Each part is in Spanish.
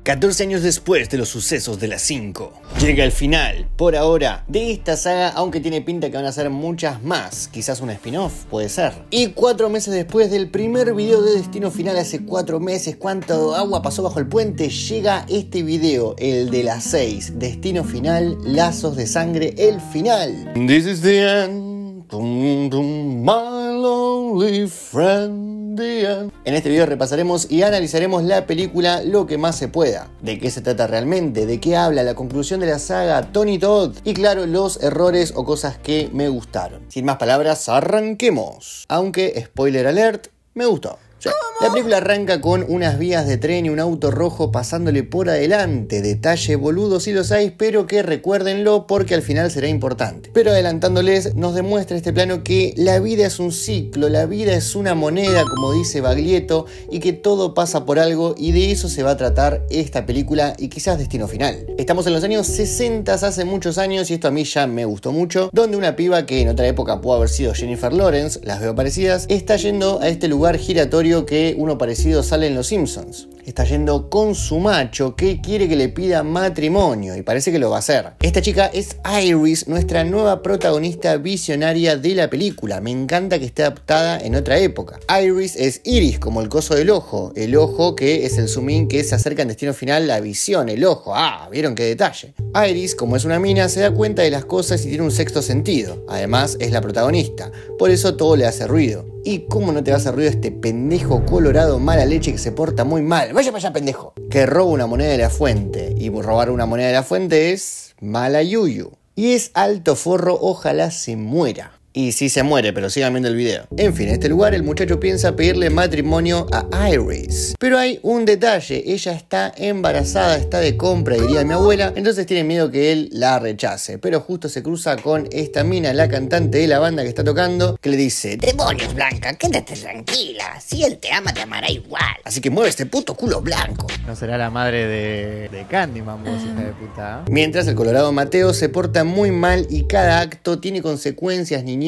14 años después de los sucesos de las 5, llega el final, por ahora, de esta saga, aunque tiene pinta que van a ser muchas más, quizás un spin-off, puede ser. Y 4 meses después del primer video de Destino Final, hace 4 meses, ¿cuánto agua pasó bajo el puente? Llega este video, el de las 6, Destino Final, Lazos de Sangre, el final. This is the end, my lonely friend. En este video repasaremos y analizaremos la película lo que más se pueda. ¿De qué se trata realmente? ¿De qué habla? La conclusión de la saga, Tony Todd y claro, los errores o cosas que me gustaron. Sin más palabras, arranquemos. Aunque, spoiler alert, me gustó. Sí. La película arranca con unas vías de tren y un auto rojo pasándole por adelante. Detalle boludo si los hay, pero que recuérdenlo porque al final será importante. Pero adelantándoles, nos demuestra este plano que la vida es un ciclo, la vida es una moneda, como dice Baglietto, y que todo pasa por algo, y de eso se va a tratar esta película y quizás Destino Final. Estamos en los años 60, hace muchos años, y esto a mí ya me gustó mucho, donde una piba que en otra época pudo haber sido Jennifer Lawrence, las veo parecidas, está yendo a este lugar giratorio que uno parecido sale en Los Simpsons. Está yendo con su macho que quiere que le pida matrimonio y parece que lo va a hacer. Esta chica es Iris, nuestra nueva protagonista visionaria de la película. Me encanta que esté adaptada en otra época. Iris es Iris, como el coso del ojo. El ojo que es el zoom in que se acerca en Destino Final, la visión, el ojo. Ah, ¿vieron qué detalle? Iris, como es una mina, se da cuenta de las cosas y tiene un sexto sentido. Además, es la protagonista. Por eso todo le hace ruido. ¿Y cómo no te va a hacer ruido este pendejo colorado mala leche que se porta muy mal? Vaya para allá, pendejo. Que roba una moneda de la fuente. Y robar una moneda de la fuente es mala yuyu. Y es alto forro, ojalá se muera. Y sí se muere, pero sigan viendo el video. En fin, en este lugar el muchacho piensa pedirle matrimonio a Iris. Pero hay un detalle, ella está embarazada, está de compra, diría mi abuela, entonces tiene miedo que él la rechace. Pero justo se cruza con esta mina, la cantante de la banda que está tocando, que le dice: demonios, Blanca, quédate tranquila, si él te ama, te amará igual. Así que mueve este puto culo blanco. No será la madre de Candyman, vos, hija de puta, ¿eh? Mientras el colorado Mateo se porta muy mal y cada acto tiene consecuencias, niñato.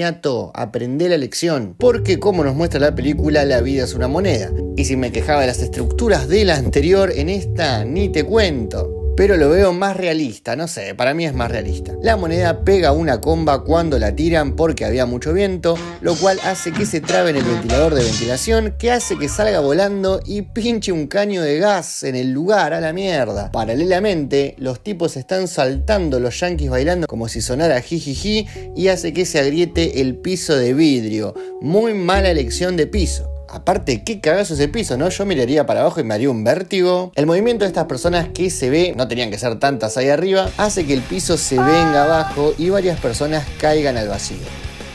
Aprende la lección, porque como nos muestra la película, la vida es una moneda. Y si me quejaba de las estructuras de la anterior, en esta ni te cuento. Pero lo veo más realista, no sé, para mí es más realista. La moneda pega una comba cuando la tiran porque había mucho viento, lo cual hace que se trabe en el ventilador de ventilación, que hace que salga volando y pinche un caño de gas en el lugar, a la mierda. Paralelamente, los tipos están saltando, los yanquis bailando como si sonara jijiji, y hace que se agriete el piso de vidrio. Muy mala elección de piso. Aparte, qué cagazo ese piso, ¿no? Yo miraría para abajo y me haría un vértigo. El movimiento de estas personas que se ve, no tenían que ser tantas ahí arriba, hace que el piso se venga abajo y varias personas caigan al vacío.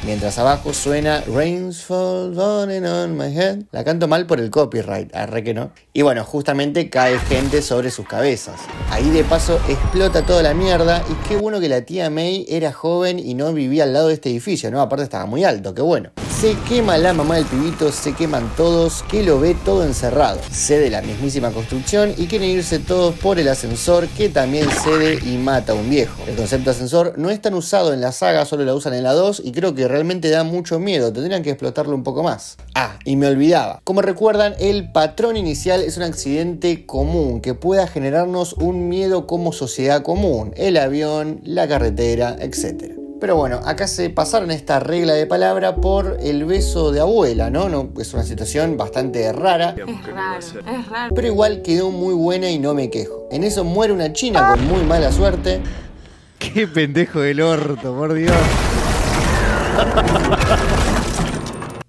Mientras abajo suena Rains Fall Falling on My Head. La canto mal por el copyright, arre que no. Y bueno, justamente cae gente sobre sus cabezas. Ahí de paso explota toda la mierda. Y qué bueno que la tía May era joven y no vivía al lado de este edificio, ¿no? Aparte estaba muy alto, qué bueno. Se quema la mamá del pibito, se queman todos, que lo ve todo encerrado. Cede la mismísima construcción y quieren irse todos por el ascensor, que también cede y mata a un viejo. El concepto de ascensor no es tan usado en la saga, solo la usan en la 2 y creo que realmente da mucho miedo, tendrían que explotarlo un poco más. Ah, y me olvidaba. Como recuerdan, el patrón inicial es un accidente común que pueda generarnos un miedo como sociedad común. El avión, la carretera, etc. Pero bueno, acá se pasaron esta regla de palabra por el beso de abuela, ¿no? Es una situación bastante rara. Es raro. Pero igual quedó muy buena y no me quejo. En eso muere una china con muy mala suerte. Qué pendejo del orto, por Dios.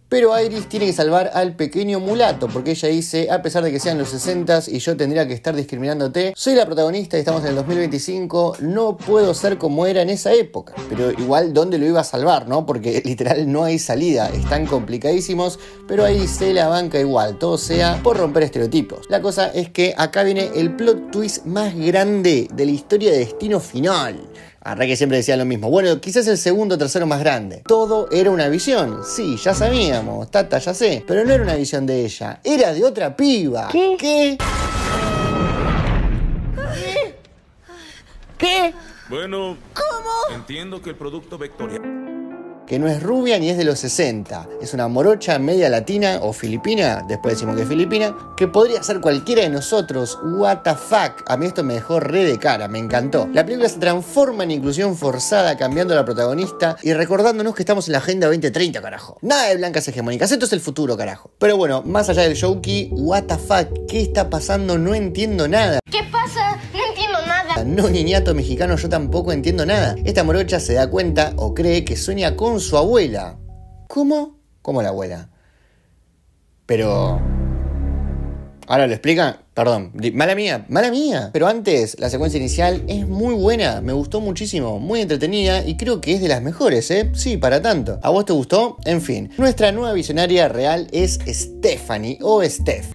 Pero Iris tiene que salvar al pequeño mulato, porque ella dice: a pesar de que sean los 60s y yo tendría que estar discriminándote, soy la protagonista y estamos en el 2025, no puedo ser como era en esa época. Pero igual, ¿dónde lo iba a salvar, no? Porque literal no hay salida, están complicadísimos, pero Iris se la banca igual, todo sea por romper estereotipos. La cosa es que acá viene el plot twist más grande de la historia de Destino Final. Arre que siempre decían lo mismo. Bueno, quizás el segundo o tercero más grande. Todo era una visión. Sí, ya sabíamos. Tata, ya sé. Pero no era una visión de ella. Era de otra piba. ¿Qué? ¿Qué? ¿Qué? Bueno, ¿cómo? Entiendo que el producto vectorial. que no es rubia ni es de los 60. Es una morocha media latina o filipina, después decimos que es filipina, que podría ser cualquiera de nosotros. What the fuck. A mí esto me dejó re de cara, me encantó. La película se transforma en inclusión forzada, cambiando a la protagonista y recordándonos que estamos en la Agenda 2030, carajo. Nada de blancas hegemónicas, esto es el futuro, carajo. Pero bueno, más allá del showkey, what the fuck, ¿qué está pasando? No entiendo nada. ¿Qué pasa? No entiendo nada. No, niñato mexicano, yo tampoco entiendo nada. Esta morocha se da cuenta o cree que sueña con su abuela. ¿Cómo? ¿Cómo la abuela? Pero... ¿ahora lo explican? Perdón, mala mía. Pero antes, la secuencia inicial es muy buena, me gustó muchísimo, muy entretenida y creo que es de las mejores, ¿eh? Sí, para tanto. ¿A vos te gustó? En fin, nuestra nueva visionaria real es Stephanie o Steph.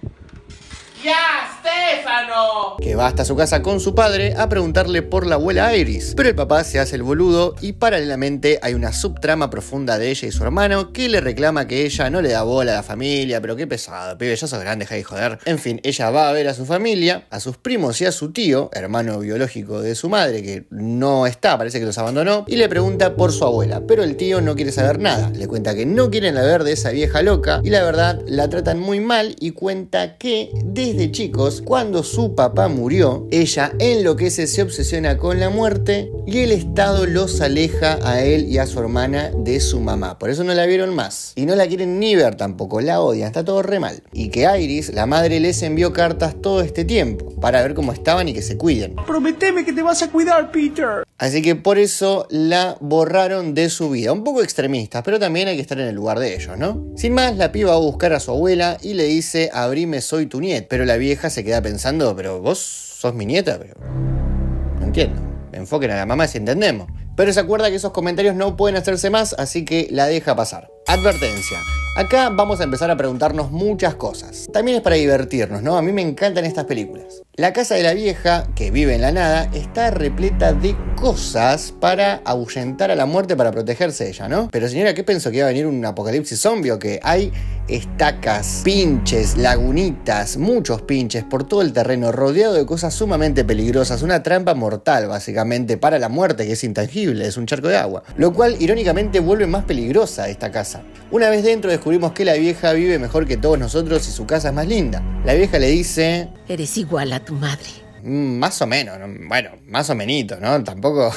¡Ya, Stefano! Que va hasta su casa con su padre a preguntarle por la abuela Iris. Pero el papá se hace el boludo y paralelamente hay una subtrama profunda de ella y su hermano que le reclama que ella no le da bola a la familia. Pero qué pesado, pibe, ya sos grande, deja de joder. En fin, ella va a ver a su familia, a sus primos y a su tío, hermano biológico de su madre, que no está, parece que los abandonó, y le pregunta por su abuela. Pero el tío no quiere saber nada. Le cuenta que no quieren saber de esa vieja loca y la verdad la tratan muy mal y cuenta que desde chicos, cuando su papá murió, ella enloquece, se obsesiona con la muerte y el Estado los aleja a él y a su hermana de su mamá. Por eso no la vieron más. Y no la quieren ni ver tampoco, la odian, está todo re mal. Y que Iris, la madre, les envió cartas todo este tiempo para ver cómo estaban y que se cuiden. Prometeme que te vas a cuidar, Peter. Así que por eso la borraron de su vida. Un poco extremistas, pero también hay que estar en el lugar de ellos, ¿no? Sin más, la piba va a buscar a su abuela y le dice: abrime, soy tu nieta. Pero la vieja se queda pensando: pero vos sos mi nieta, pero... no entiendo. Enfoquen a la mamá si entendemos. Pero se acuerda que esos comentarios no pueden hacerse más, así que la deja pasar. Advertencia. Acá vamos a empezar a preguntarnos muchas cosas. También es para divertirnos, ¿no? A mí me encantan estas películas. La casa de la vieja, que vive en la nada, está repleta de cosas para ahuyentar a la muerte, para protegerse de ella, ¿no? Pero señora, ¿qué pensó? ¿Que iba a venir un apocalipsis zombie o qué? Hay estacas, pinches, lagunitas, muchos pinches por todo el terreno, rodeado de cosas sumamente peligrosas. Una trampa mortal, básicamente, para la muerte, que es intangible, es un charco de agua. Lo cual, irónicamente, vuelve más peligrosa esta casa. Una vez dentro descubrimos que la vieja vive mejor que todos nosotros y su casa es más linda. La vieja le dice: eres igual a tu madre. Más o menos, ¿no? Bueno, más o menito, ¿no? Tampoco...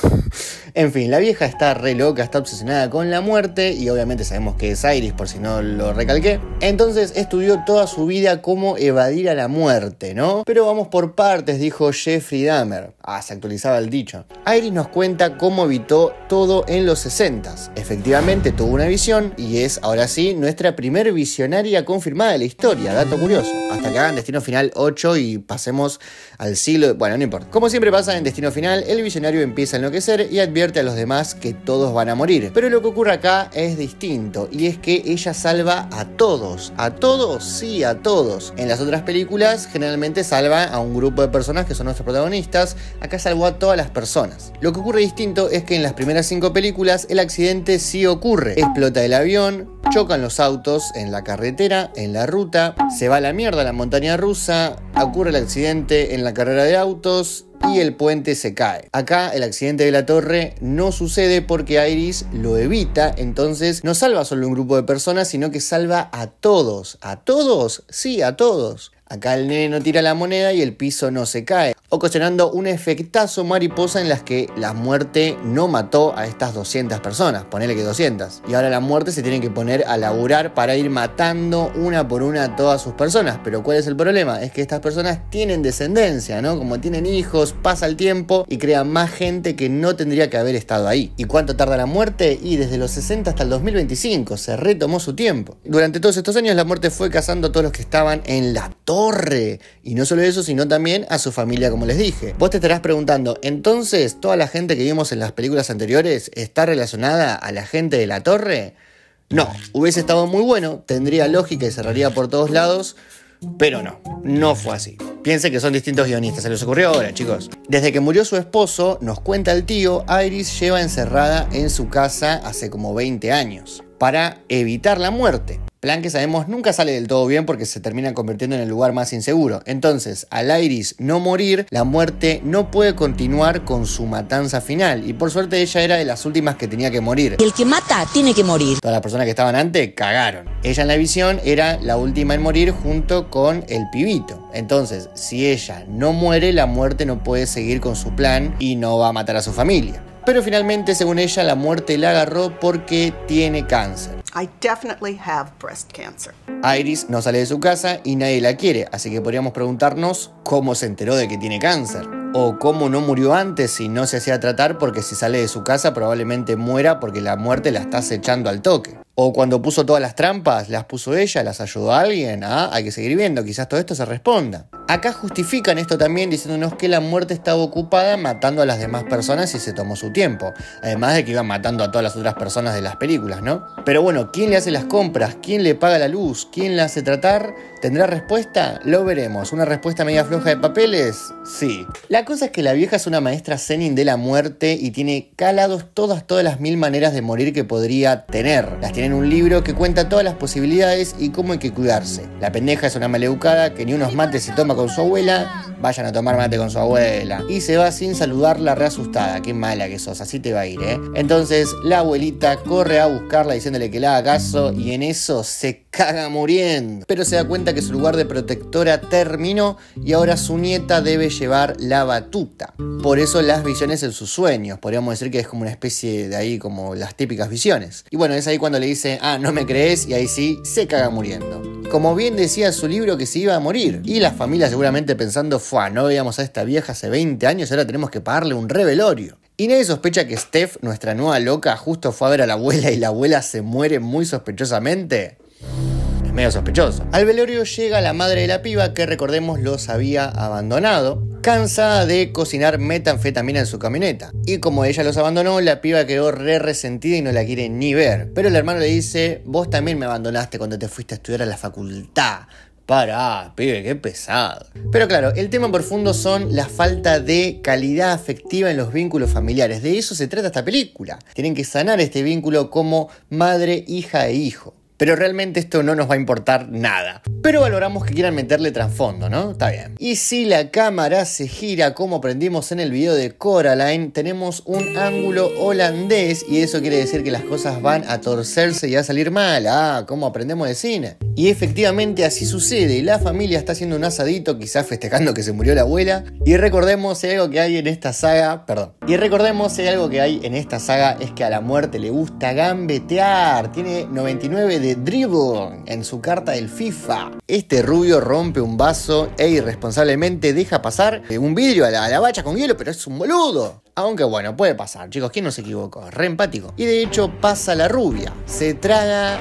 En fin, la vieja está re loca, está obsesionada con la muerte y obviamente sabemos que es Iris, por si no lo recalqué. Entonces estudió toda su vida cómo evadir a la muerte, ¿no? Pero vamos por partes, dijo Jeffrey Dahmer. Se actualizaba el dicho. Iris nos cuenta cómo evitó todo en los 60s. Efectivamente tuvo una visión y es, ahora sí, nuestra primer visionaria confirmada de la historia. Dato curioso. Hasta que hagan Destino Final 8 y pasemos al siglo... Bueno, no importa. Como siempre pasa en Destino Final, el visionario empieza a enloquecer y advierte a los demás que todos van a morir. Pero lo que ocurre acá es distinto, y es que ella salva a todos. ¿A todos? Sí, a todos. En las otras películas generalmente salva a un grupo de personas que son nuestros protagonistas. Acá salvó a todas las personas. Lo que ocurre distinto es que en las primeras 5 películas el accidente sí ocurre. Explota el avión, chocan los autos en la carretera, en la ruta, se va a la mierda la montaña rusa, ocurre el accidente en la carrera de autos y el puente se cae. Acá el accidente de la torre no sucede porque Iris lo evita, entonces no salva solo un grupo de personas, sino que salva a todos. ¿A todos? Sí, a todos. Acá el nene no tira la moneda y el piso no se cae, ocasionando un efectazo mariposa en las que la muerte no mató a estas 200 personas, ponele que 200. Y ahora la muerte se tiene que poner a laburar para ir matando una por una a todas sus personas. Pero ¿cuál es el problema? Es que estas personas tienen descendencia, ¿no? Como tienen hijos, pasa el tiempo y crean más gente que no tendría que haber estado ahí. ¿Y cuánto tarda la muerte? Y desde los 60 hasta el 2025, se retomó su tiempo. Durante todos estos años la muerte fue cazando a todos los que estaban en la torre. Y no solo eso, sino también a su familia, como les dije. Vos te estarás preguntando, ¿entonces toda la gente que vimos en las películas anteriores está relacionada a la gente de la torre? No, hubiese estado muy bueno, tendría lógica y cerraría por todos lados, pero no fue así. Piensen que son distintos guionistas, se les ocurrió ahora, chicos. Desde que murió su esposo, nos cuenta el tío, Iris lleva encerrada en su casa hace como 20 años para evitar la muerte. Plan que sabemos nunca sale del todo bien porque se termina convirtiendo en el lugar más inseguro. Entonces, al Iris no morir, la muerte no puede continuar con su matanza final. Y por suerte ella era de las últimas que tenía que morir. El que mata tiene que morir. Todas las personas que estaban antes cagaron. Ella en la visión era la última en morir junto con el pibito. Entonces, si ella no muere, la muerte no puede seguir con su plan y no va a matar a su familia. Pero finalmente, según ella, la muerte la agarró porque tiene cáncer. I definitely have breast cancer. Iris no sale de su casa y nadie la quiere, así que podríamos preguntarnos cómo se enteró de que tiene cáncer. O cómo no murió antes si no se hacía tratar, porque si sale de su casa probablemente muera porque la muerte la está acechando al toque. O cuando puso todas las trampas, las puso ella, las ayudó a alguien. Hay que seguir viendo, quizás todo esto se responda. Acá justifican esto también diciéndonos que la muerte estaba ocupada matando a las demás personas y se tomó su tiempo. Además de que iban matando a todas las otras personas de las películas, ¿no? Pero bueno, ¿quién le hace las compras? ¿Quién le paga la luz? ¿Quién la hace tratar? ¿Tendrá respuesta? Lo veremos. ¿Una respuesta media floja de papeles? Sí. La cosa es que la vieja es una maestra Zenin de la muerte y tiene calados todas las 1000 maneras de morir que podría tener. Las tiene en un libro que cuenta todas las posibilidades y cómo hay que cuidarse. La pendeja es una maleducada que ni unos mates se toma con su abuela. Vayan a tomar mate con su abuela. Y se va sin saludarla, re asustada. Qué mala que sos, así te va a ir, ¿eh? Entonces la abuelita corre a buscarla diciéndole que le haga caso y en eso se caga muriendo. Pero se da cuenta que su lugar de protectora terminó y ahora su nieta debe llevar la batuta. Por eso las visiones en sus sueños. Podríamos decir que es como una especie de ahí, como las típicas visiones. Y bueno, es ahí cuando le dice, no me crees, y ahí sí, se caga muriendo. Como bien decía su libro que se iba a morir. Y la familia seguramente pensando, no veíamos a esta vieja hace 20 años, ahora tenemos que pagarle un revelorio. Y nadie sospecha que Steph, nuestra nueva loca, justo fue a ver a la abuela y la abuela se muere muy sospechosamente. Es medio sospechoso. Al velorio llega la madre de la piba que, recordemos, los había abandonado, cansada de cocinar metanfetamina en su camioneta. Y como ella los abandonó, la piba quedó resentida y no la quiere ni ver. Pero el hermano le dice, vos también me abandonaste cuando te fuiste a estudiar a la facultad. Pará, pibe, qué pesado. Pero claro, el tema profundo son la falta de calidad afectiva en los vínculos familiares. De eso se trata esta película. Tienen que sanar este vínculo como madre, hija e hijo. Pero realmente esto no nos va a importar nada. Pero valoramos que quieran meterle trasfondo, ¿no? Está bien. Y si la cámara se gira como aprendimos en el video de Coraline, tenemos un ángulo holandés y eso quiere decir que las cosas van a torcerse y a salir mal. Como aprendemos de cine. Y efectivamente así sucede. La familia está haciendo un asadito, quizás festejando que se murió la abuela. Y recordemos si hay algo que hay en esta saga, es que a la muerte le gusta gambetear. Tiene 99 de dribble en su carta del FIFA. Este rubio rompe un vaso e irresponsablemente deja pasar un vidrio a la bacha con hielo, pero es un boludo. Aunque bueno, puede pasar, chicos, ¿quién no se equivocó? Re empático. Y de hecho pasa la rubia. Se traga...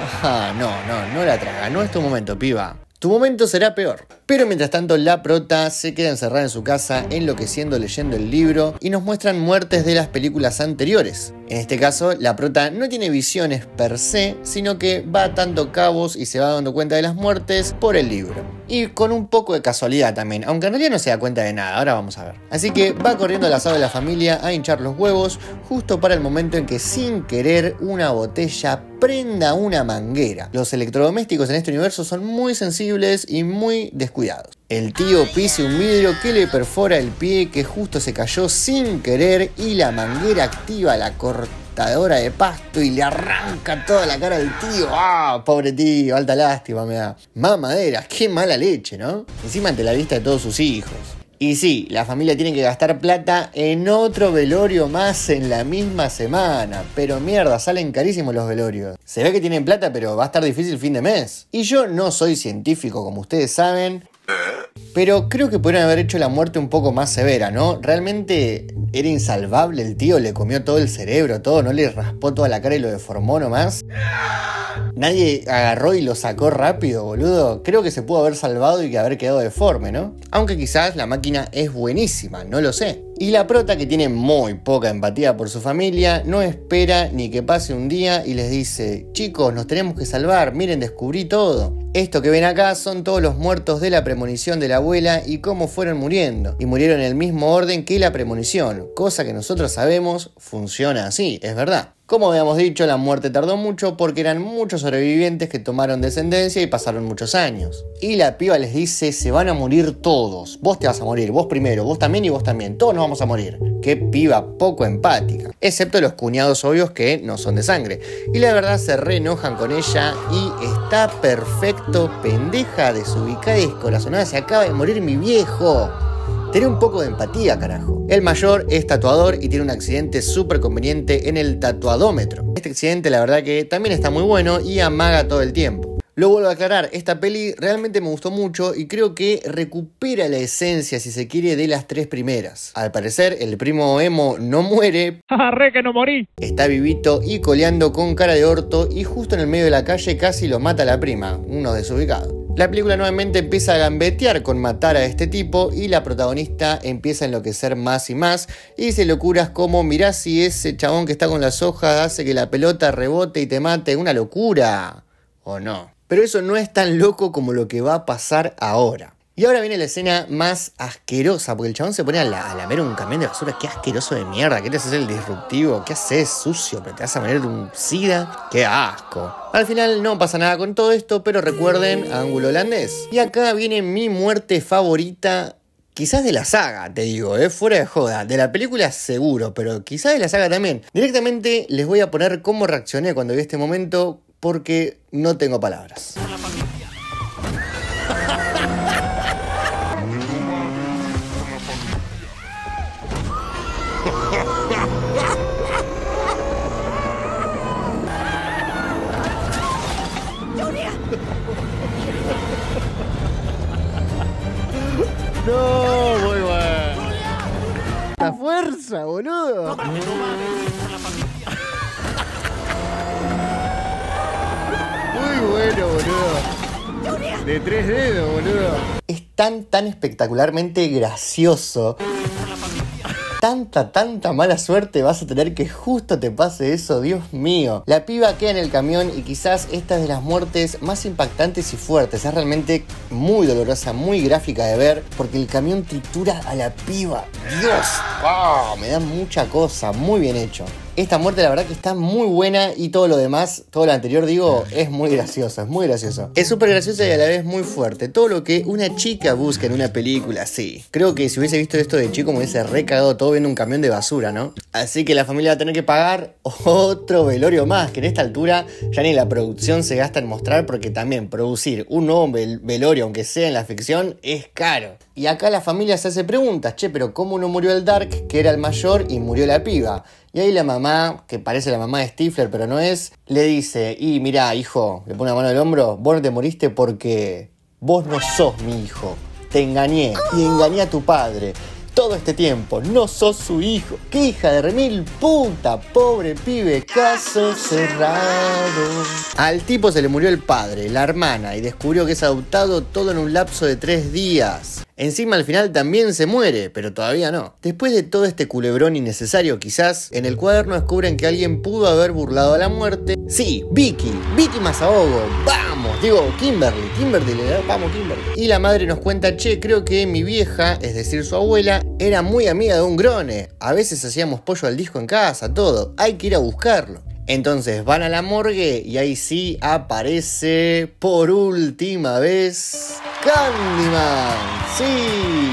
no la traga. No es tu momento, piba. Tu momento será peor. Pero mientras tanto la prota se queda encerrada en su casa enloqueciendo leyendo el libro y nos muestran muertes de las películas anteriores. En este caso la prota no tiene visiones per se, sino que va atando cabos y se va dando cuenta de las muertes por el libro. Y con un poco de casualidad también, aunque en realidad no se da cuenta de nada, ahora vamos a ver. Así que va corriendo al asado de la familia a hinchar los huevos justo para el momento en que sin querer una botella prenda una manguera. Los electrodomésticos en este universo son muy sensibles y muy descuidados. El tío pisa un vidrio que le perfora el pie que justo se cayó sin querer y la manguera activa la cortadora de pasto y le arranca toda la cara al tío. Pobre tío, alta lástima me da. Mamaderas, qué mala leche, ¿no? Encima ante la vista de todos sus hijos. Y sí, la familia tiene que gastar plata en otro velorio más en la misma semana. Pero mierda, salen carísimos los velorios. Se ve que tienen plata, pero va a estar difícil fin de mes. Y yo no soy científico, como ustedes saben, pero creo que podrían haber hecho la muerte un poco más severa, ¿no? Realmente era insalvable el tío, le comió todo el cerebro, todo, no le raspó toda la cara y lo deformó nomás. Nadie agarró y lo sacó rápido, boludo. Creo que se pudo haber salvado y que haber quedado deforme, ¿no? Aunque quizás la máquina es buenísima, no lo sé. Y la prota, que tiene muy poca empatía por su familia, no espera ni que pase un día y les dice: chicos, nos tenemos que salvar, miren, descubrí todo. Esto que ven acá son todos los muertos de la premonición de la abuela y cómo fueron muriendo. Y murieron en el mismo orden que la premonición, cosa que nosotros sabemos funciona así, es verdad. Como habíamos dicho, la muerte tardó mucho porque eran muchos sobrevivientes que tomaron descendencia y pasaron muchos años. Y la piba les dice, se van a morir todos. Vos te vas a morir, vos primero, vos también y vos también. Todos nos vamos a morir. Qué piba poco empática. Excepto los cuñados obvios que no son de sangre. Y la verdad se re enojan con ella y está perfecto, pendeja, desubicada y descorazonada. Se acaba de morir mi viejo. Tené un poco de empatía, carajo. El mayor es tatuador y tiene un accidente súper conveniente en el tatuadómetro. Este accidente la verdad que también está muy bueno y amaga todo el tiempo. Lo vuelvo a aclarar, esta peli realmente me gustó mucho y creo que recupera la esencia, si se quiere, de las tres primeras. Al parecer, el primo emo no muere. ¡Re que no morí! Está vivito y coleando con cara de orto y justo en el medio de la calle casi lo mata la prima, uno desubicado. La película nuevamente empieza a gambetear con matar a este tipo y la protagonista empieza a enloquecer más y más y dice locuras como mirá si ese chabón que está con las hojas hace que la pelota rebote y te mate, una locura, ¿o no? Pero eso no es tan loco como lo que va a pasar ahora. Y ahora viene la escena más asquerosa, porque el chabón se pone a lamer un camión de basura. Qué asqueroso de mierda, ¿qué te haces el disruptivo? ¿Qué haces, sucio? ¿Pero te vas a poner un sida? ¡Qué asco! Al final no pasa nada con todo esto, pero recuerden, ángulo holandés. Y acá viene mi muerte favorita, quizás de la saga, te digo, fuera de joda. De la película seguro, pero quizás de la saga también. Directamente les voy a poner cómo reaccioné cuando vi este momento, porque no tengo palabras. No, muy bueno. La fuerza, boludo. Muy bueno, boludo. De 3 dedos, boludo. Es tan espectacularmente gracioso. Tanta mala suerte vas a tener que justo te pase eso, Dios mío. La piba queda en el camión y quizás esta es de las muertes más impactantes y fuertes. Es realmente muy dolorosa, muy gráfica de ver, porque el camión tritura a la piba. Dios, oh, me da mucha cosa, muy bien hecho. Esta muerte la verdad que está muy buena y todo lo demás, todo lo anterior digo, es muy gracioso, es muy gracioso. Es súper graciosa y a la vez muy fuerte. Todo lo que una chica busca en una película, sí. Creo que si hubiese visto esto de chico me hubiese recagado todo viendo un camión de basura, ¿no? Así que la familia va a tener que pagar otro velorio más, que en esta altura ya ni la producción se gasta en mostrar, porque también producir un nuevo velorio, aunque sea en la ficción, es caro. Y acá la familia se hace preguntas, che, pero ¿cómo no murió el Dark, que era el mayor, y murió la piba? Y ahí la mamá, que parece la mamá de Stifler, pero no es, le dice, y mirá, hijo, le pone la mano al hombro, vos no te moriste porque vos no sos mi hijo. Te engañé y engañé a tu padre. Todo este tiempo, no sos su hijo. ¡Qué hija de remil puta! Pobre pibe, caso cerrado. Al tipo se le murió el padre, la hermana, y descubrió que es adoptado todo en un lapso de 3 días. Encima al final también se muere, pero todavía no. Después de todo este culebrón innecesario quizás, en el cuaderno descubren que alguien pudo haber burlado a la muerte. Sí, Vicky Masaogo, vamos, digo Kimberly, vamos Kimberly. Y la madre nos cuenta, che, creo que mi vieja, es decir su abuela, era muy amiga de un grone. A veces hacíamos pollo al disco en casa, todo, hay que ir a buscarlo. Entonces van a la morgue y ahí sí aparece por última vez Candyman, sí,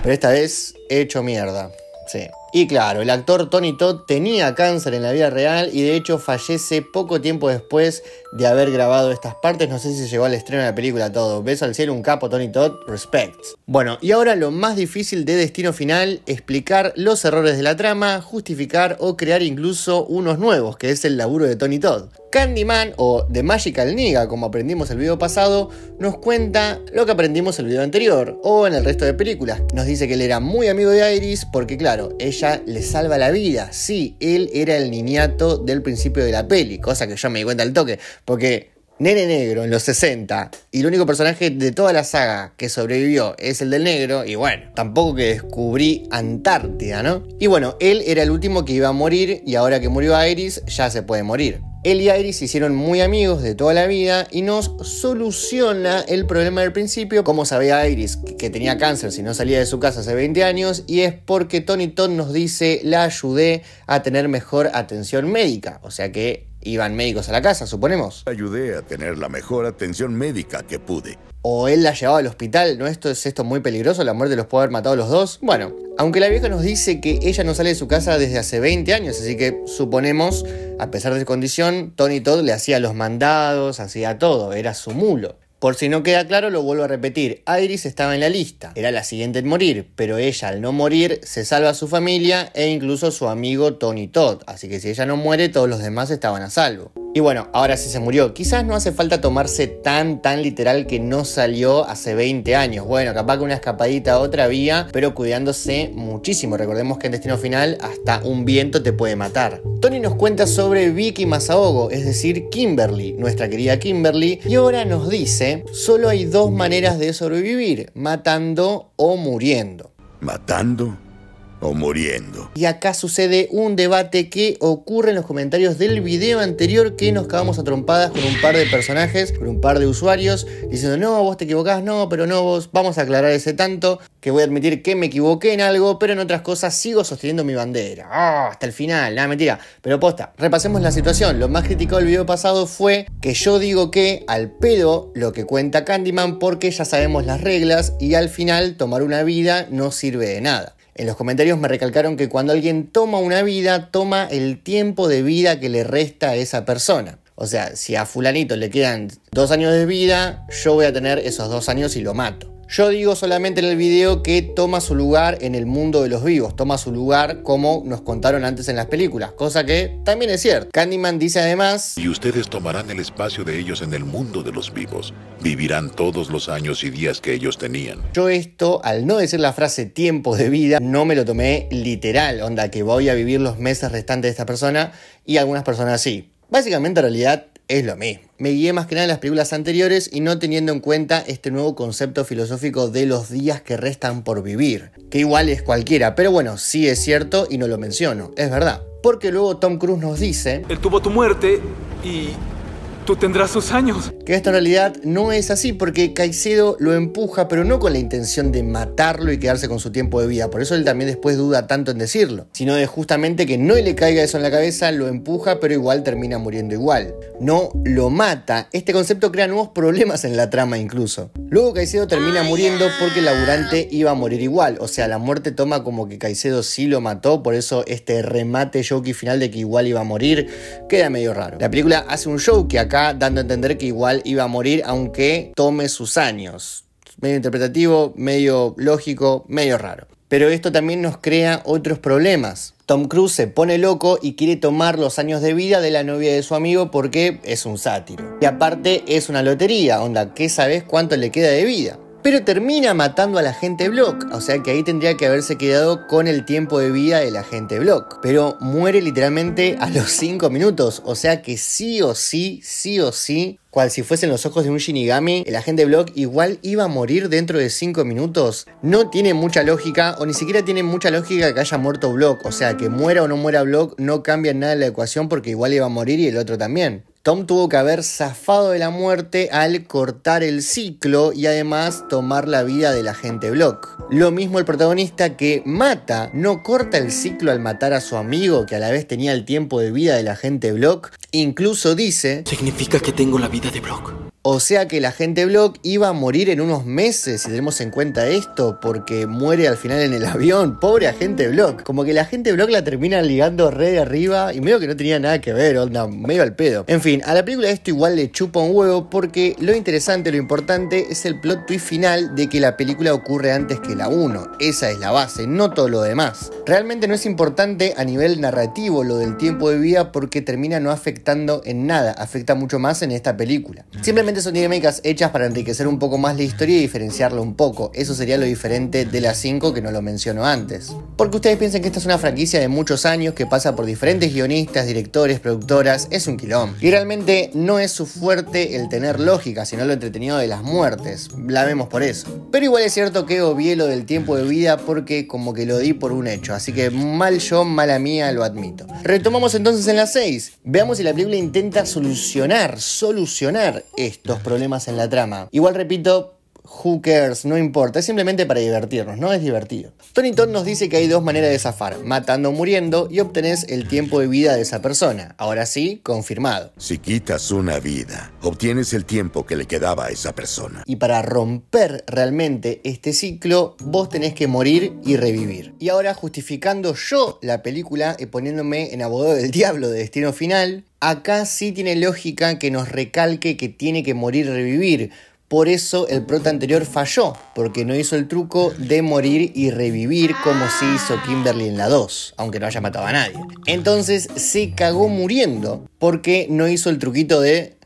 pero esta vez hecho mierda, sí. Y claro, el actor Tony Todd tenía cáncer en la vida real y de hecho fallece poco tiempo después de haber grabado estas partes. No sé si llegó al estreno de la película todo. Beso al cielo, un capo, Tony Todd, respect. Bueno, y ahora lo más difícil de Destino Final, explicar los errores de la trama, justificar o crear incluso unos nuevos, que es el laburo de Tony Todd. Candyman, o The Magical Nigga, como aprendimos el video pasado, nos cuenta lo que aprendimos el video anterior, o en el resto de películas. Nos dice que él era muy amigo de Iris porque, claro, ella le salva la vida. Sí, él era el niñato del principio de la peli, cosa que yo me di cuenta al toque, porque nene negro en los 60, y el único personaje de toda la saga que sobrevivió es el del negro, y bueno, tampoco que descubrí Antártida, ¿no? Y bueno, él era el último que iba a morir, y ahora que murió Iris, ya se puede morir. Él y Iris se hicieron muy amigos de toda la vida y nos soluciona el problema del principio. Como sabía Iris que tenía cáncer si no salía de su casa hace 20 años, y es porque Tony Todd nos dice: la ayudé a tener mejor atención médica. O sea que iban médicos a la casa, suponemos. Ayudé a tener la mejor atención médica que pude. O él la llevaba al hospital. ¿No es esto muy peligroso? ¿La muerte los puede haber matado a los dos? Bueno, aunque la vieja nos dice que ella no sale de su casa desde hace 20 años, así que suponemos, a pesar de su condición, Tony Todd le hacía los mandados, hacía todo, era su mulo. Por si no queda claro, lo vuelvo a repetir. Iris estaba en la lista, era la siguiente en morir, pero ella, al no morir, se salva a su familia e incluso su amigo Tony Todd. Así que si ella no muere, todos los demás estaban a salvo. Y bueno, ahora sí se murió. Quizás no hace falta tomarse tan literal que no salió hace 20 años. Bueno, capaz que una escapadita a otra vía, pero cuidándose muchísimo. Recordemos que en Destino Final hasta un viento te puede matar. Tony nos cuenta sobre Vicky Masaogo, es decir, Kimberly, nuestra querida Kimberly, y ahora nos dice: solo hay dos maneras de sobrevivir, matando o muriendo. ¿Matando o muriendo? Y acá sucede un debate que ocurre en los comentarios del video anterior, que nos cagamos a trompadas con un par de personajes, con un par de usuarios, diciendo: no, vos te equivocás, no, pero no, vos, vamos a aclarar ese tanto, que voy a admitir que me equivoqué en algo, pero en otras cosas sigo sosteniendo mi bandera. Hasta el final, nada, mentira. Pero posta, repasemos la situación. Lo más criticado del video pasado fue que yo digo que al pedo lo que cuenta Candyman, porque ya sabemos las reglas y al final tomar una vida no sirve de nada. En los comentarios me recalcaron que cuando alguien toma una vida, toma el tiempo de vida que le resta a esa persona. O sea, si a fulanito le quedan 2 años de vida, yo voy a tener esos 2 años y lo mato. Yo digo solamente en el video que toma su lugar en el mundo de los vivos, toma su lugar como nos contaron antes en las películas, cosa que también es cierto. Candyman dice además: y ustedes tomarán el espacio de ellos en el mundo de los vivos, vivirán todos los años y días que ellos tenían. Yo esto, al no decir la frase tiempo de vida, no me lo tomé literal, onda que voy a vivir los meses restantes de esta persona, y algunas personas sí. Básicamente en realidad es lo mismo. Me guié más que nada en las películas anteriores y no teniendo en cuenta este nuevo concepto filosófico de los días que restan por vivir, que igual es cualquiera, pero bueno, sí es cierto y no lo menciono, es verdad. Porque luego Tom Cruise nos dice: él tuvo tu muerte y tú tendrás sus años. Que esto en realidad no es así, porque Caicedo lo empuja, pero no con la intención de matarlo y quedarse con su tiempo de vida. Por eso él también después duda tanto en decirlo, sino de justamente que no le caiga eso en la cabeza, lo empuja, pero igual termina muriendo igual. No lo mata. Este concepto crea nuevos problemas en la trama incluso. Luego Caicedo termina muriendo porque el laburante iba a morir igual. O sea, la muerte toma como que Caicedo sí lo mató, por eso este remate jokey final de que igual iba a morir queda medio raro. La película hace un show que acá dando a entender que igual iba a morir aunque tome sus años. Medio interpretativo, medio lógico, medio raro. Pero esto también nos crea otros problemas. Tom Cruise se pone loco y quiere tomar los años de vida de la novia de su amigo porque es un sátiro. Y aparte es una lotería, onda, ¿qué sabes cuánto le queda de vida? Pero termina matando al agente Block, o sea que ahí tendría que haberse quedado con el tiempo de vida del agente Block. Pero muere literalmente a los 5 minutos, o sea que sí o sí, cual si fuesen los ojos de un Shinigami, el agente Block igual iba a morir dentro de 5 minutos. No tiene mucha lógica, o ni siquiera tiene mucha lógica que haya muerto Block, o sea que muera o no muera Block no cambia nada en la ecuación porque igual iba a morir y el otro también. Tom tuvo que haber zafado de la muerte al cortar el ciclo y además tomar la vida del agente Block. Lo mismo el protagonista que mata, no corta el ciclo al matar a su amigo que a la vez tenía el tiempo de vida del agente Block. Incluso dice: significa que tengo la vida de Block. O sea que el agente Block iba a morir en unos meses, si tenemos en cuenta esto, porque muere al final en el avión. Pobre agente Block. Como que el agente Block la termina ligando re de arriba y medio que no tenía nada que ver, onda, medio al pedo. En fin, a la película esto igual le chupa un huevo porque lo interesante, lo importante es el plot twist final de que la película ocurre antes que la 1. Esa es la base, no todo lo demás. Realmente no es importante a nivel narrativo lo del tiempo de vida porque termina no afectando en nada, afecta mucho más en esta película. Simplemente Obviamente son dinámicas hechas para enriquecer un poco más la historia y diferenciarla un poco. Eso sería lo diferente de las 5 que no lo menciono antes. Porque ustedes piensan que esta es una franquicia de muchos años que pasa por diferentes guionistas, directores, productoras, es un quilombo. Y realmente no es su fuerte el tener lógica, sino lo entretenido de las muertes. La vemos por eso. Pero igual es cierto que obvié lo del tiempo de vida porque como que lo di por un hecho. Así que mal yo, mala mía, lo admito. Retomamos entonces en la 6. Veamos si la película intenta solucionar estos problemas en la trama. Igual repito, who cares, no importa, es simplemente para divertirnos, ¿no? Es divertido. Tony Todd nos dice que hay dos maneras de zafar, matando o muriendo, y obtenés el tiempo de vida de esa persona. Ahora sí, confirmado. Si quitas una vida, obtienes el tiempo que le quedaba a esa persona. Y para romper realmente este ciclo, vos tenés que morir y revivir. Y ahora, justificando yo la película y poniéndome en abogado del diablo de Destino Final, acá sí tiene lógica que nos recalque que tiene que morir y revivir. Por eso el prota anterior falló, porque no hizo el truco de morir y revivir como sí hizo Kimberly en la 2, aunque no haya matado a nadie. Entonces se cagó muriendo, porque no hizo el truquito de...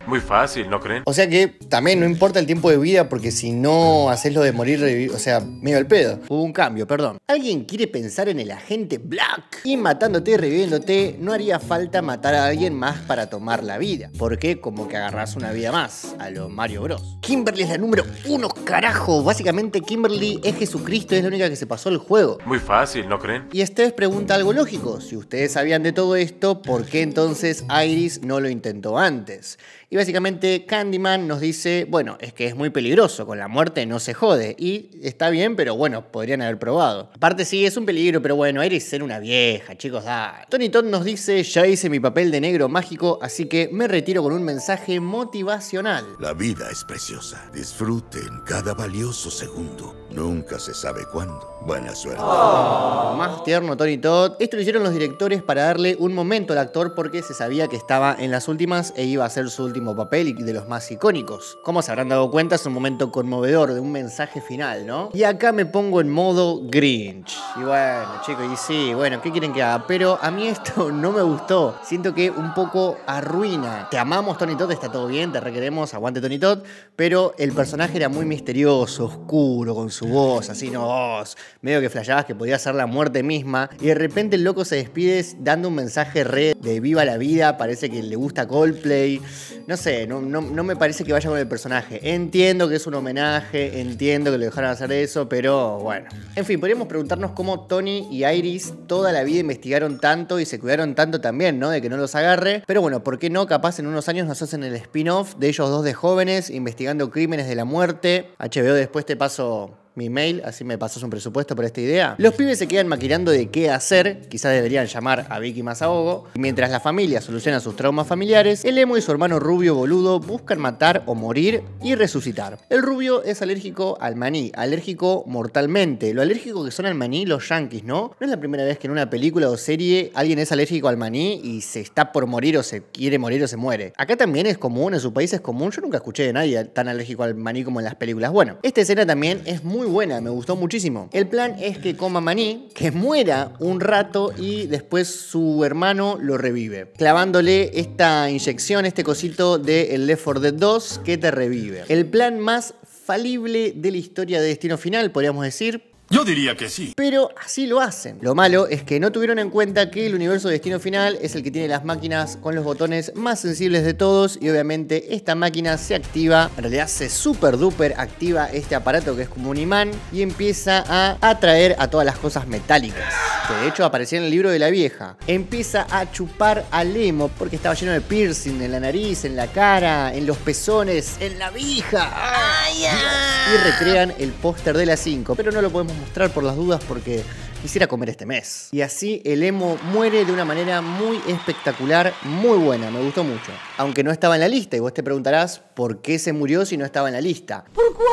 Muy fácil, ¿no creen? O sea que también no importa el tiempo de vida, porque si no haces lo de morir, revivir, o sea, medio al pedo. Hubo un cambio, perdón. ¿Alguien quiere pensar en el agente Black? Y matándote y reviviéndote, no haría falta matar a alguien más para tomar la vida. Porque como que agarrás una vida más, a lo Mario Bros. Kimberly es la número 1, carajo. Básicamente Kimberly es Jesucristo, es la única que se pasó el juego. Muy fácil, ¿no creen? Y Steph pregunta algo lógico. Si ustedes sabían de todo esto, ¿por qué entonces Iris no lo intentó antes? Y básicamente Candyman nos dice, bueno, es que es muy peligroso, con la muerte no se jode. Y está bien, pero bueno, podrían haber probado. Aparte sí, es un peligro, pero bueno, Iris era una vieja, chicos, dale. Tony Todd nos dice, ya hice mi papel de negro mágico, así que me retiro con un mensaje motivacional. La vida es preciosa. Disfruten cada valioso segundo. Nunca se sabe cuándo. Buena suerte. Más tierno Tony Todd. Esto lo hicieron los directores para darle un momento al actor porque se sabía que estaba en las últimas e iba a ser su último papel y de los más icónicos. Como se habrán dado cuenta, es un momento conmovedor de un mensaje final, ¿no? Y acá me pongo en modo Grinch. Y bueno, chicos, y sí, bueno, ¿qué quieren que haga? Pero a mí esto no me gustó. Siento que un poco arruina. Te amamos, Tony Todd, está todo bien, te requeremos, aguante Tony Todd, pero el personaje era muy misterioso, oscuro, con su voz, así no, medio que flasheabas que podía ser la muerte misma, y de repente el loco se despide dando un mensaje re de viva la vida, parece que le gusta Coldplay, no sé, no me parece que vaya con el personaje. Entiendo que es un homenaje, entiendo que lo dejaron hacer eso, pero bueno. En fin, podríamos preguntarnos cómo Tony y Iris toda la vida investigaron tanto y se cuidaron tanto también, ¿no? De que no los agarre, pero bueno, ¿por qué no? Capaz en unos años nos hacen el spin-off de ellos dos de jóvenes investigando crímenes de la muerte. HBO, después te paso mi mail, así me pasas un presupuesto por esta idea. Los pibes se quedan maquinando de qué hacer, quizás deberían llamar a Vicky Masaogo. Mientras la familia soluciona sus traumas familiares, el emo y su hermano rubio boludo buscan matar o morir y resucitar. El rubio es alérgico al maní, alérgico mortalmente. Lo alérgico que son al maní los yankees, ¿no? No es la primera vez que en una película o serie alguien es alérgico al maní y se está por morir o se quiere morir o se muere. Acá también es común, en su país es común. Yo nunca escuché de nadie tan alérgico al maní como en las películas. Bueno, esta escena también es muy buena, me gustó muchísimo. El plan es que coma maní, que muera un rato y después su hermano lo revive, clavándole esta inyección, este cosito de el Left 4 Dead 2 que te revive. El plan más falible de la historia de Destino Final, podríamos decir. Yo diría que sí. Pero así lo hacen. Lo malo es que no tuvieron en cuenta que el universo de Destino Final es el que tiene las máquinas con los botones más sensibles de todos y obviamente esta máquina se activa, en realidad se super duper activa este aparato que es como un imán y empieza a atraer a todas las cosas metálicas, que de hecho aparecía en el libro de la vieja. Empieza a chupar al emo porque estaba lleno de piercing en la nariz, en la cara, en los pezones, en la vija. ¡Ay, y recrean el póster de la 5, pero no lo podemos mostrar por las dudas porque quisiera comer este mes. Y así el emo muere de una manera muy espectacular, muy buena, me gustó mucho. Aunque no estaba en la lista y vos te preguntarás por qué se murió si no estaba en la lista. ¿Por qué?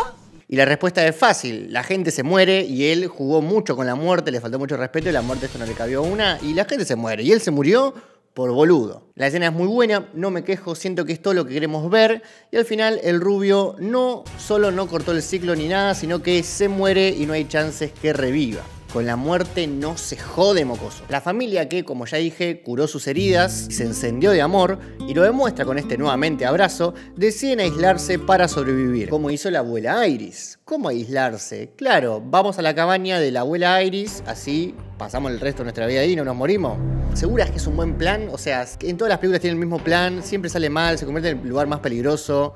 Y la respuesta es fácil, la gente se muere y él jugó mucho con la muerte, le faltó mucho respeto y la muerte esto no le cabió una y la gente se muere y él se murió por boludo. La escena es muy buena, no me quejo, siento que es todo lo que queremos ver y al final el rubio no solo no cortó el ciclo ni nada, sino que se muere y no hay chances que reviva. Con la muerte no se jode, mocoso. La familia que, como ya dije, curó sus heridas, se encendió de amor y lo demuestra con este nuevamente abrazo, deciden aislarse para sobrevivir, como hizo la abuela Iris. ¿Cómo aislarse? Claro, vamos a la cabaña de la abuela Iris, así pasamos el resto de nuestra vida ahí y no nos morimos. ¿Seguras que es un buen plan? O sea, en todas las películas tienen el mismo plan, siempre sale mal, se convierte en el lugar más peligroso.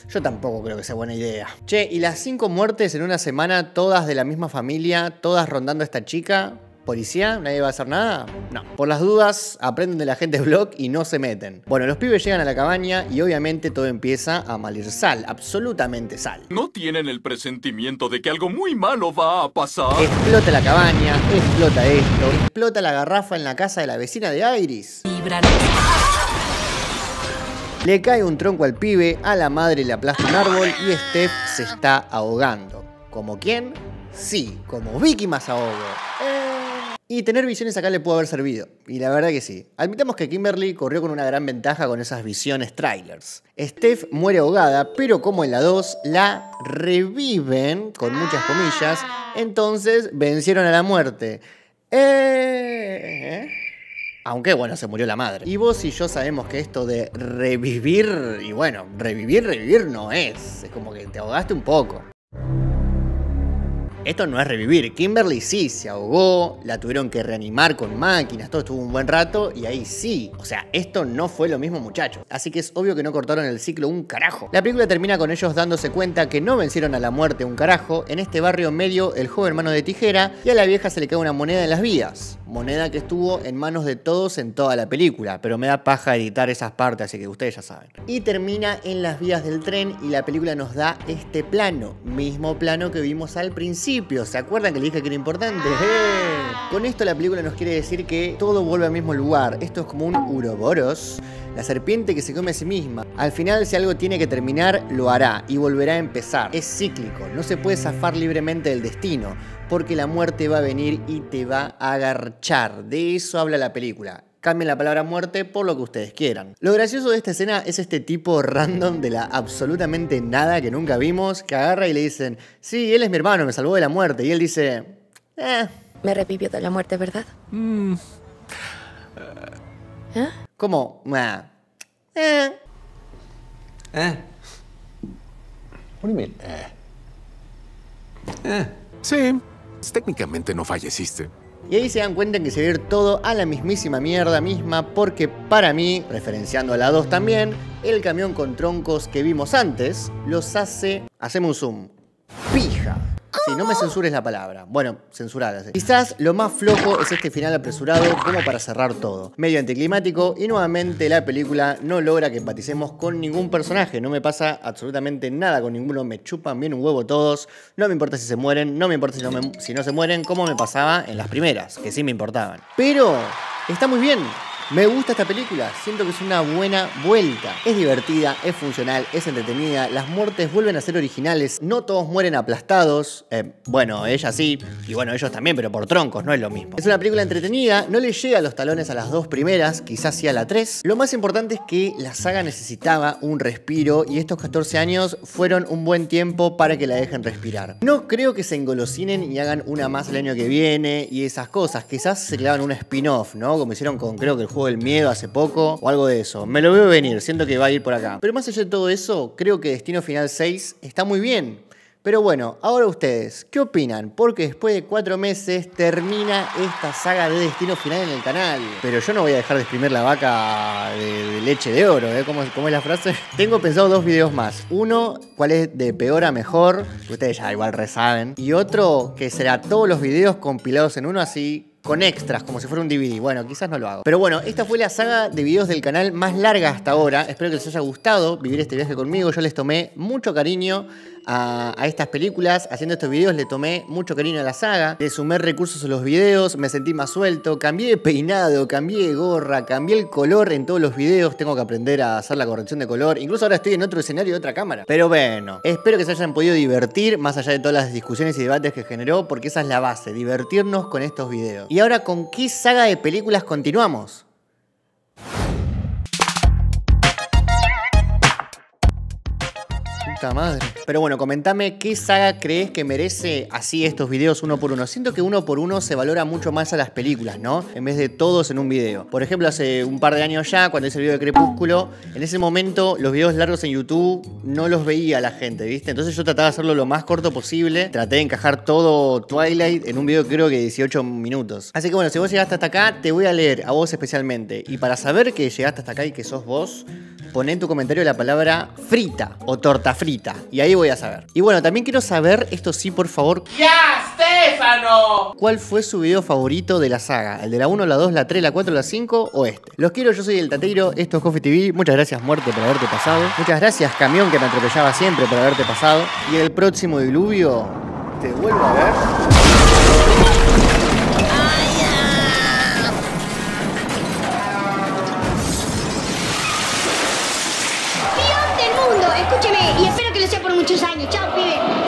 Yo tampoco creo que sea buena idea. Che, ¿y las 5 muertes en una semana, todas de la misma familia, todas rondando a esta chica? ¿Policía? ¿Nadie va a hacer nada? No. Por las dudas, aprenden de la gente de Block y no se meten. Bueno, los pibes llegan a la cabaña y obviamente todo empieza a malir sal. Absolutamente sal. ¿No tienen el presentimiento de que algo muy malo va a pasar? Explota la cabaña, explota esto, explota la garrafa en la casa de la vecina de Iris. Le cae un tronco al pibe, a la madre le aplasta un árbol y Steph se está ahogando. ¿Como quién? Sí, como Vicky Masaogo. Y tener visiones acá le pudo haber servido. Y la verdad que sí. Admitamos que Kimberly corrió con una gran ventaja con esas visiones trailers. Steph muere ahogada, pero como en la 2, la reviven, con muchas comillas. Entonces vencieron a la muerte. Aunque bueno, se murió la madre. Y vos y yo sabemos que esto de revivir, y bueno, revivir no es. Es como que te ahogaste un poco. Esto no es revivir. Kimberly sí se ahogó, la tuvieron que reanimar con máquinas, todo estuvo un buen rato y ahí sí. O sea, esto no fue lo mismo, muchachos. Así que es obvio que no cortaron el ciclo un carajo. La película termina con ellos dándose cuenta que no vencieron a la muerte un carajo. En este barrio medio, el joven mano de tijera y a la vieja se le cae una moneda en las vías. Moneda que estuvo en manos de todos en toda la película, pero me da paja editar esas partes, así que ustedes ya saben. Y termina en las vías del tren y la película nos da este plano, mismo plano que vimos al principio. ¿Se acuerdan que le dije que era importante? Con esto la película nos quiere decir que todo vuelve al mismo lugar. Esto es como un Uroboros, la serpiente que se come a sí misma. Al final, si algo tiene que terminar, lo hará y volverá a empezar. Es cíclico, no se puede zafar libremente del destino, porque la muerte va a venir y te va a agarchar. De eso habla la película. Cambien la palabra muerte por lo que ustedes quieran. Lo gracioso de esta escena es este tipo random de la absolutamente nada que nunca vimos, que agarra y le dicen, sí, él es mi hermano, me salvó de la muerte. Y él dice, Me revivió de la muerte, ¿verdad? ¿Cómo? What do you mean? Sí, técnicamente no falleciste. Y ahí se dan cuenta que se va a ir todo a la mismísima mierda misma, porque para mí, referenciando a la 2 también, el camión con troncos que vimos antes los hace, hacemos un zoom, pija. Sí, no me censures la palabra. Bueno, censurala. Quizás lo más flojo es este final apresurado como para cerrar todo. Medio anticlimático y nuevamente la película no logra que empaticemos con ningún personaje. No me pasa absolutamente nada con ninguno. Me chupan bien un huevo todos. No me importa si se mueren. No me importa si no se mueren, como me pasaba en las primeras, que sí me importaban. Pero está muy bien. Me gusta esta película, siento que es una buena vuelta. Es divertida, es funcional, es entretenida, las muertes vuelven a ser originales, no todos mueren aplastados, bueno, ella sí, y bueno, ellos también, pero por troncos, no es lo mismo. Es una película entretenida, no le llega a los talones a las 2 primeras, quizás sí a la 3. Lo más importante es que la saga necesitaba un respiro y estos 14 años fueron un buen tiempo para que la dejen respirar. No creo que se engolosinen y hagan una más el año que viene y esas cosas, quizás se clavan un spin-off, ¿no? Como hicieron con, creo que el juego del miedo hace poco o algo de eso. Me lo veo venir, siento que va a ir por acá. Pero más allá de todo eso, creo que Destino Final 6 está muy bien. Pero bueno, ahora ustedes, ¿qué opinan? Porque después de 4 meses termina esta saga de Destino Final en el canal. Pero yo no voy a dejar de exprimir la vaca de leche de oro, ¿eh? ¿Cómo es la frase? Tengo pensado 2 videos más. Uno, cuál es de peor a mejor, ustedes ya igual resaben. Y otro, que será todos los videos compilados en uno así, con extras, como si fuera un DVD. Bueno, quizás no lo hago. Pero bueno, esta fue la saga de videos del canal más larga hasta ahora. Espero que les haya gustado vivir este viaje conmigo. Yo les tomé mucho cariño a estas películas. Haciendo estos videos le tomé mucho cariño a la saga. Le sumé recursos a los videos, me sentí más suelto. Cambié de peinado, cambié de gorra, cambié el color en todos los videos. Tengo que aprender a hacer la corrección de color. Incluso ahora estoy en otro escenario de otra cámara. Pero bueno, espero que se hayan podido divertir, más allá de todas las discusiones y debates que generó, porque esa es la base, divertirnos con estos videos. Y ahora, ¿con qué saga de películas continuamos? puta madre. Pero bueno, comentame qué saga crees que merece así estos videos uno por uno. Siento que uno por uno se valora mucho más a las películas, ¿no? En vez de todos en un video. Por ejemplo, hace un par de años ya, cuando hice el video de Crepúsculo, en ese momento los videos largos en YouTube no los veía la gente, ¿viste? Entonces yo trataba de hacerlo lo más corto posible. Traté de encajar todo Twilight en un video creo que 18 minutos. Así que bueno, si vos llegaste hasta acá, te voy a leer a vos especialmente. Y para saber que llegaste hasta acá y que sos vos, poné en tu comentario la palabra frita o torta frita. Y ahí voy a saber. Y bueno, también quiero saber, esto sí, por favor. ¡Ya, Stefano! ¿Cuál fue su video favorito de la saga? ¿El de la 1, la 2, la 3, la 4, la 5 o este? Los quiero, yo soy el Tateiro, esto es Coffee TV. Muchas gracias, Muerte, por haberte pasado. Muchas gracias, Camión, que me atropellaba siempre, por haberte pasado. Y en el próximo diluvio, te vuelvo a ver.